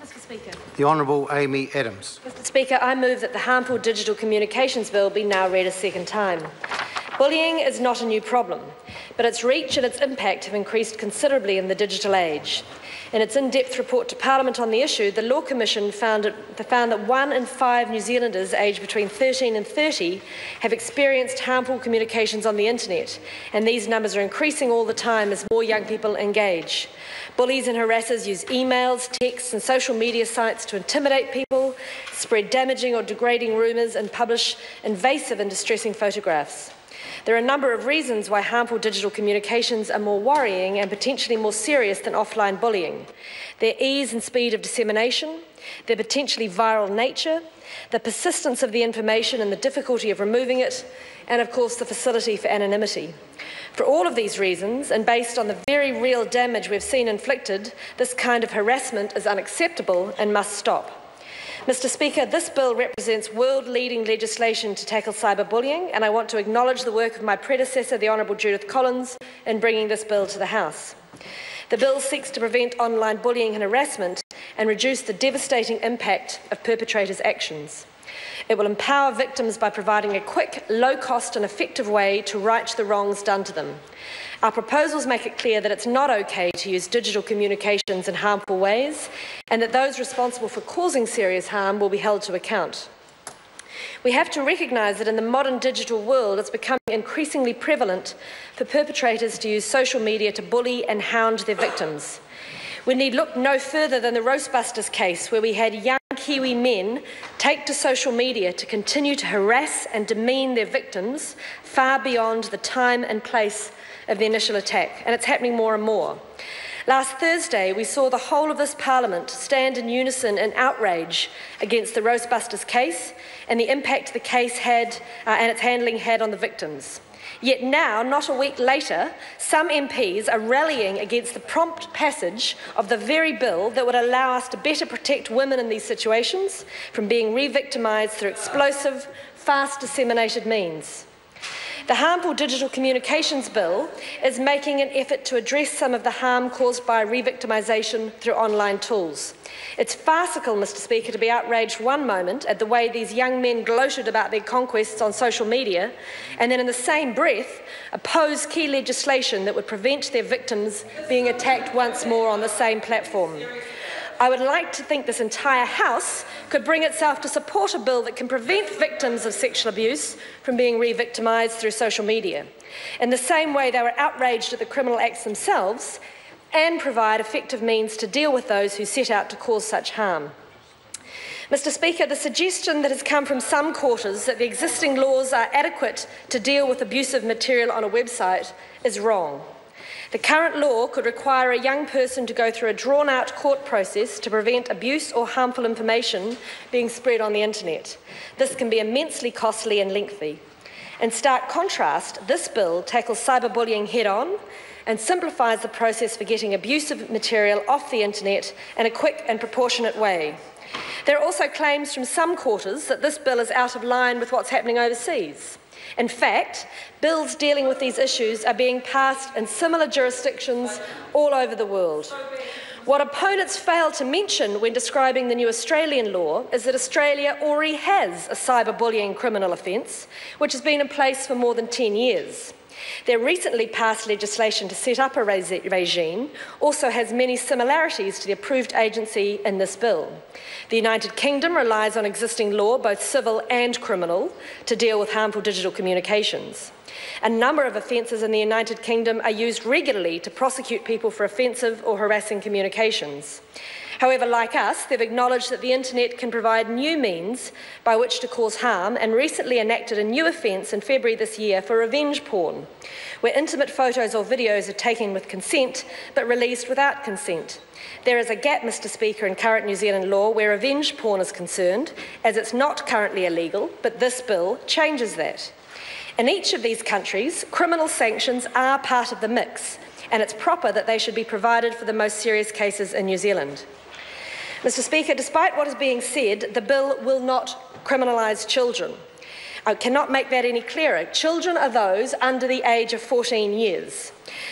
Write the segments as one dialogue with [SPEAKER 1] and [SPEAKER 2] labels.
[SPEAKER 1] Mr. Speaker.
[SPEAKER 2] The Honourable Amy Adams.
[SPEAKER 1] Mr. Speaker, I move that the Harmful Digital Communications Bill be now read a second time. Bullying is not a new problem, but its reach and its impact have increased considerably in the digital age. In its in-depth report to Parliament on the issue, the Law Commission found that 1 in 5 New Zealanders aged between 13 and 30 have experienced harmful communications on the internet, and these numbers are increasing all the time as more young people engage. Bullies and harassers use emails, texts and social media sites to intimidate people, spread damaging or degrading rumours and publish invasive and distressing photographs. There are a number of reasons why harmful digital communications are more worrying and potentially more serious than offline bullying. Their ease and speed of dissemination, their potentially viral nature, the persistence of the information and the difficulty of removing it, and of course the facility for anonymity. For all of these reasons, and based on the very real damage we've seen inflicted, this kind of harassment is unacceptable and must stop. Mr. Speaker, this bill represents world-leading legislation to tackle cyberbullying, and I want to acknowledge the work of my predecessor, the Honourable Judith Collins, in bringing this bill to the House. The bill seeks to prevent online bullying and harassment and reduce the devastating impact of perpetrators' actions. It will empower victims by providing a quick, low-cost and effective way to right the wrongs done to them. Our proposals make it clear that it's not okay to use digital communications in harmful ways, and that those responsible for causing serious harm will be held to account. We have to recognise that in the modern digital world, it's becoming increasingly prevalent for perpetrators to use social media to bully and hound their victims. We need look no further than the Roastbusters case, where we had young Kiwi men take to social media to continue to harass and demean their victims far beyond the time and place of the initial attack, and it's happening more and more. Last Thursday, we saw the whole of this Parliament stand in unison in outrage against the Roastbusters case and the impact the case had and its handling had on the victims. Yet now, not a week later, some MPs are rallying against the prompt passage of the very bill that would allow us to better protect women in these situations from being re-victimised through explosive, fast-disseminated means. The Harmful Digital Communications Bill is making an effort to address some of the harm caused by re-victimisation through online tools. It's farcical, Mr. Speaker, to be outraged one moment at the way these young men gloated about their conquests on social media, and then in the same breath oppose key legislation that would prevent their victims being attacked once more on the same platform. I would like to think this entire House could bring itself to support a bill that can prevent victims of sexual abuse from being re-victimised through social media, in the same way they were outraged at the criminal acts themselves, and provide effective means to deal with those who set out to cause such harm. Mr. Speaker, the suggestion that has come from some quarters that the existing laws are adequate to deal with abusive material on a website is wrong. The current law could require a young person to go through a drawn-out court process to prevent abuse or harmful information being spread on the internet. This can be immensely costly and lengthy. In stark contrast, this bill tackles cyberbullying head-on and simplifies the process for getting abusive material off the internet in a quick and proportionate way. There are also claims from some quarters that this bill is out of line with what's happening overseas. In fact, bills dealing with these issues are being passed in similar jurisdictions all over the world. What opponents fail to mention when describing the new Australian law is that Australia already has a cyberbullying criminal offence, which has been in place for more than 10 years. Their recently passed legislation to set up a regime also has many similarities to the approved agency in this bill. The United Kingdom relies on existing law, both civil and criminal, to deal with harmful digital communications. A number of offences in the United Kingdom are used regularly to prosecute people for offensive or harassing communications. However, like us, they've acknowledged that the internet can provide new means by which to cause harm, and recently enacted a new offence in February this year for revenge porn, where intimate photos or videos are taken with consent but released without consent. There is a gap, Mr. Speaker, in current New Zealand law where revenge porn is concerned, as it's not currently illegal, but this bill changes that. In each of these countries, criminal sanctions are part of the mix, and it's proper that they should be provided for the most serious cases in New Zealand. Mr. Speaker, despite what is being said, the bill will not criminalise children. I cannot make that any clearer. Children are those under the age of 14 years.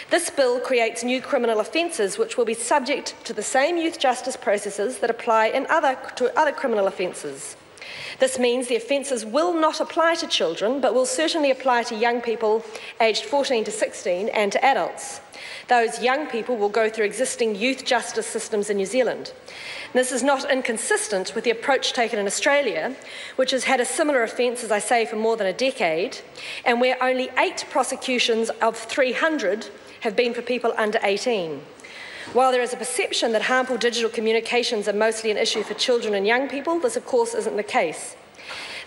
[SPEAKER 1] This bill creates new criminal offences which will be subject to the same youth justice processes that apply to other criminal offences. This means the offences will not apply to children, but will certainly apply to young people aged 14 to 16 and to adults. Those young people will go through existing youth justice systems in New Zealand. This is not inconsistent with the approach taken in Australia, which has had a similar offence, as I say, for more than a decade, and where only 8 prosecutions of 300 have been for people under 18. While there is a perception that harmful digital communications are mostly an issue for children and young people, this of course isn't the case.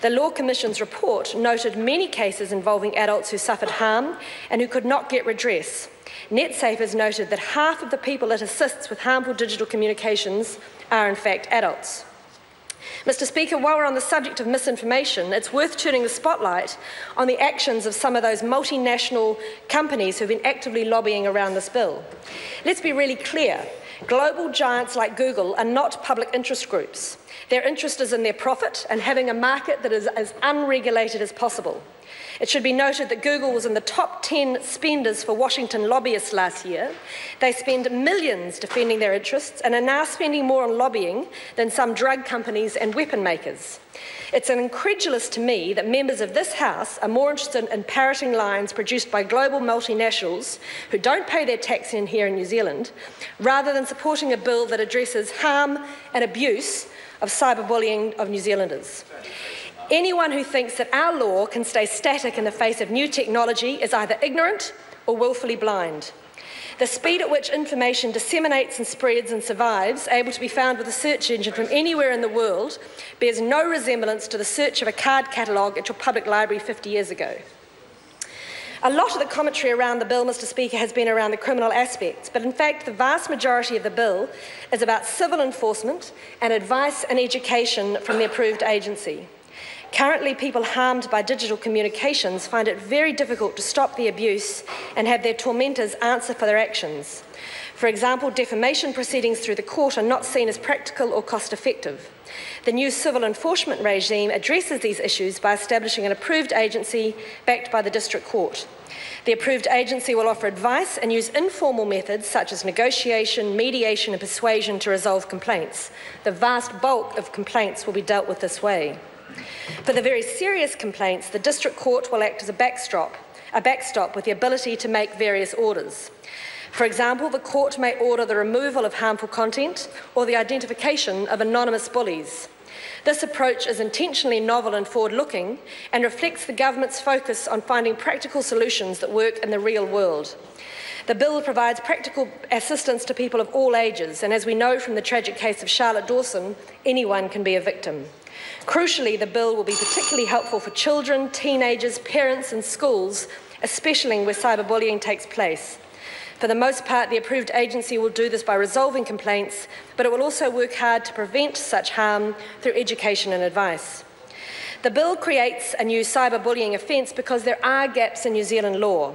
[SPEAKER 1] The Law Commission's report noted many cases involving adults who suffered harm and who could not get redress. NetSafe has noted that half of the people it assists with harmful digital communications are in fact adults. Mr. Speaker, while we're on the subject of misinformation, it's worth turning the spotlight on the actions of some of those multinational companies who've been actively lobbying around this bill. Let's be really clear. Global giants like Google are not public interest groups. Their interest is in their profit and having a market that is as unregulated as possible. It should be noted that Google was in the top 10 spenders for Washington lobbyists last year. They spend millions defending their interests and are now spending more on lobbying than some drug companies and weapon makers. It's incredulous to me that members of this House are more interested in parroting lines produced by global multinationals who don't pay their tax in here in New Zealand, rather than supporting a bill that addresses harm and abuse of cyberbullying of New Zealanders. Anyone who thinks that our law can stay static in the face of new technology is either ignorant or willfully blind. The speed at which information disseminates and spreads and survives, able to be found with a search engine from anywhere in the world, bears no resemblance to the search of a card catalogue at your public library 50 years ago. A lot of the commentary around the bill, Mr. Speaker, has been around the criminal aspects, but in fact the vast majority of the bill is about civil enforcement and advice and education from the approved agency. Currently, people harmed by digital communications find it very difficult to stop the abuse and have their tormentors answer for their actions. For example, defamation proceedings through the court are not seen as practical or cost-effective. The new civil enforcement regime addresses these issues by establishing an approved agency backed by the District Court. The approved agency will offer advice and use informal methods such as negotiation, mediation and persuasion to resolve complaints. The vast bulk of complaints will be dealt with this way. For the very serious complaints, the District Court will act as a backstop with the ability to make various orders. For example, the court may order the removal of harmful content or the identification of anonymous bullies. This approach is intentionally novel and forward-looking and reflects the government's focus on finding practical solutions that work in the real world. The bill provides practical assistance to people of all ages, and as we know from the tragic case of Charlotte Dawson, anyone can be a victim. Crucially, the bill will be particularly helpful for children, teenagers, parents and schools, especially where cyberbullying takes place. For the most part, the approved agency will do this by resolving complaints, but it will also work hard to prevent such harm through education and advice. The bill creates a new cyberbullying offence because there are gaps in New Zealand law.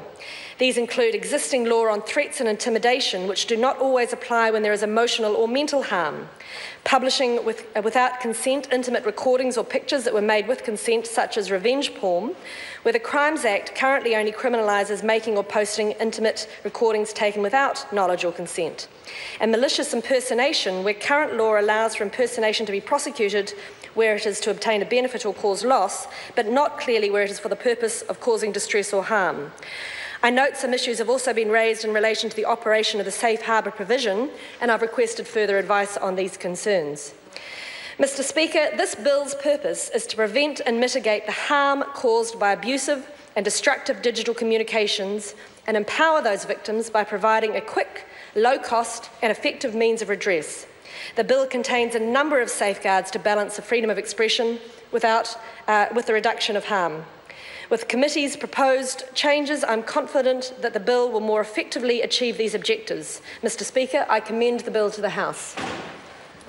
[SPEAKER 1] These include existing law on threats and intimidation, which do not always apply when there is emotional or mental harm. Publishing without consent intimate recordings or pictures that were made with consent, such as revenge porn, where the Crimes Act currently only criminalises making or posting intimate recordings taken without knowledge or consent. And malicious impersonation, where current law allows for impersonation to be prosecuted where it is to obtain a benefit or cause loss, but not clearly where it is for the purpose of causing distress or harm. I note some issues have also been raised in relation to the operation of the safe harbour provision, and I've requested further advice on these concerns. Mr. Speaker, this bill's purpose is to prevent and mitigate the harm caused by abusive and destructive digital communications and empower those victims by providing a quick, low-cost and effective means of redress. The bill contains a number of safeguards to balance the freedom of expression with the reduction of harm. With the committee's proposed changes, I'm confident that the bill will more effectively achieve these objectives. Mr. Speaker, I commend the bill to the House.